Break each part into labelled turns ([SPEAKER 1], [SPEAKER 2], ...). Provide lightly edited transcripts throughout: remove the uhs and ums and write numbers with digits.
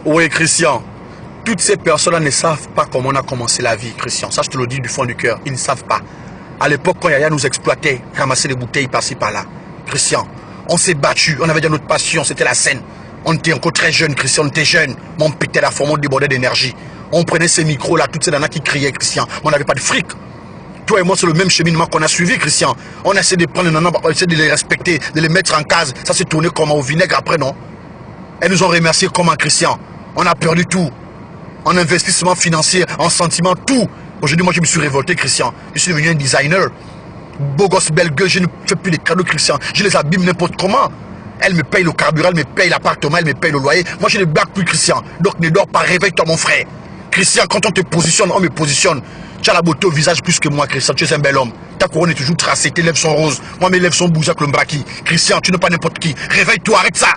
[SPEAKER 1] Oui, Christian. Toutes ces personnes-là ne savent pas comment on a commencé la vie, Christian. Ça, je te le dis du fond du cœur. Ils ne savent pas. À l'époque, quand Yaya nous exploitait, ramasser des bouteilles par-ci, par-là. Christian, on s'est battu. On avait déjà notre passion. C'était la scène. On était encore très jeunes, Christian. On était jeunes. Mais on pétait la forme, on débordait d'énergie. On prenait ces micros-là, toutes ces nanas qui criaient, Christian. Mais on n'avait pas de fric. Toi et moi, c'est le même cheminement qu'on a suivi, Christian. On a essayé de prendre les nanas, on a essayé de les respecter, de les mettre en case. Ça s'est tourné comme au vinaigre après, non? Elles nous ont remercié comment, Christian? On a perdu tout. En investissement financier, en sentiment, tout. Aujourd'hui, moi, je me suis révolté, Christian. Je suis devenu un designer. Beau gosse, belle gueule, je ne fais plus les cadeaux, Christian. Je les abîme n'importe comment. Elle me paye le carburant, elle me paye l'appartement, elle me paye le loyer. Moi, je ne blague plus, Christian. Donc, ne dors pas, réveille-toi, mon frère. Christian, quand on te positionne, on me positionne. Tu as la beauté au visage plus que moi, Christian. Tu es un bel homme. Ta couronne est toujours tracée, tes lèvres sont roses. Moi, mes lèvres sont bougées avec le braki. Christian, tu n'es pas n'importe qui. Réveille-toi, arrête ça.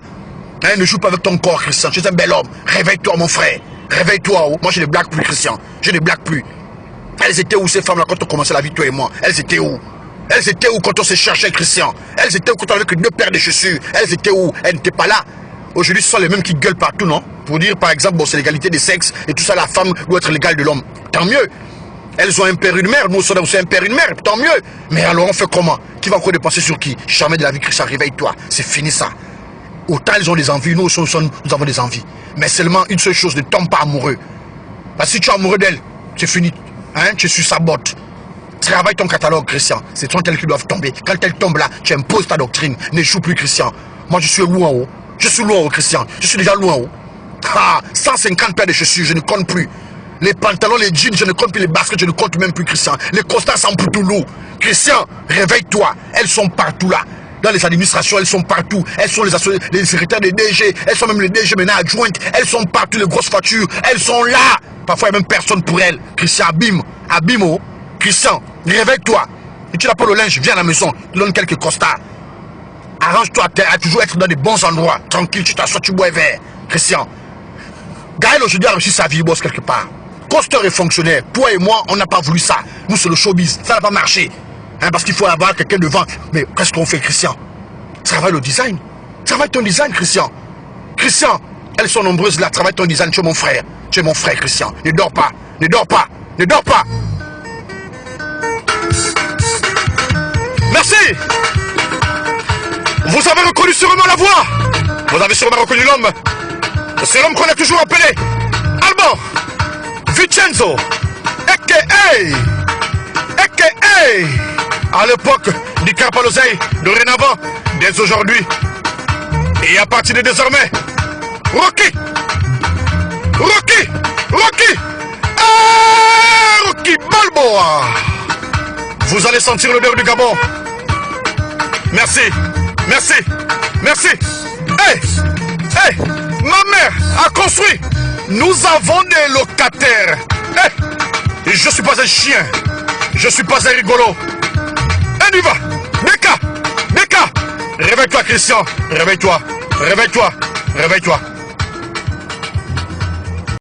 [SPEAKER 1] Hein, ne joue pas avec ton corps, Christian. Tu es un bel homme. Réveille-toi, mon frère. Réveille-toi. Oh. Moi, je ne blague plus, Christian. Je ne blague plus. Elles étaient où, ces femmes-là, quand on commençait la vie, toi et moi? Elles étaient où? Elles étaient où quand on se cherchait, Christian? Elles étaient où quand on avait que 2 paires de chaussures? Elles étaient où? Elles n'étaient pas là. Aujourd'hui, ce sont les mêmes qui gueulent partout, non? Pour dire, par exemple, bon, c'est l'égalité des sexes et tout ça, la femme doit être l'égale de l'homme. Tant mieux. Elles ont un père et une mère. Nous aussi, on a un père et une mère. Tant mieux. Mais alors, on fait comment? Qui va encore dépenser sur qui? Jamais de la vie, Christian. Réveille-toi. C'est fini, ça. Autant ils ont des envies, nous aussi, nous avons des envies. Mais seulement une seule chose, ne tombe pas amoureux. Parce que si tu es amoureux d'elle, c'est fini. Hein? Tu es sur sa botte. Travaille ton catalogue, Christian. C'est toi elles qui doivent tomber. Quand elles tombent là, tu imposes ta doctrine. Ne joue plus, Christian. Moi, je suis loin en haut. Je suis loin en haut, Christian. Je suis déjà loin en haut. Ah, 150 paires de chaussures, je ne compte plus. Les pantalons, les jeans, je ne compte plus. Les baskets, je ne compte même plus, Christian. Les costards sont pour tout lourd. Christian, réveille-toi. Elles sont partout là. Dans les administrations, elles sont partout. Elles sont les secrétaires des DG. Elles sont même les DG maintenant adjointes. Elles sont partout, les grosses factures. Elles sont là. Parfois, il n'y a même personne pour elles. Christian, abîme. Abîme, oh. Christian, réveille-toi. Et tu n'as pas le linge, viens à la maison. Tu donnes quelques costards. Arrange-toi à toujours être dans des bons endroits. Tranquille, tu t'assois, tu bois un verre. Christian. Gaël aujourd'hui a réussi sa vie, boss, quelque part. Costeur est fonctionnaire. Toi et moi, on n'a pas voulu ça. Nous, c'est le showbiz. Ça n'a pas marché. Hein, parce qu'il faut avoir quelqu'un devant. Mais qu'est-ce qu'on fait, Christian? Travaille le design. Travaille ton design, Christian. Christian, elles sont nombreuses là. Travaille ton design. Tu es mon frère. Tu es mon frère, Christian. Ne dors pas. Ne dors pas. Ne dors pas. Merci. Vous avez reconnu sûrement la voix. Vous avez sûrement reconnu l'homme. C'est l'homme qu'on a toujours appelé Alban Vincenzo, a.k.a. à l'époque du Carpaloseille, dorénavant, dès aujourd'hui, et à partir de désormais, Rocky, Rocky Balboa. Vous allez sentir l'odeur du Gabon. Merci, merci, merci. Hey, ma mère a construit. Nous avons des locataires. Hey, je suis pas un chien. Je suis pas un rigolo. On y va. Beka. Réveille-toi, Christian. Réveille-toi.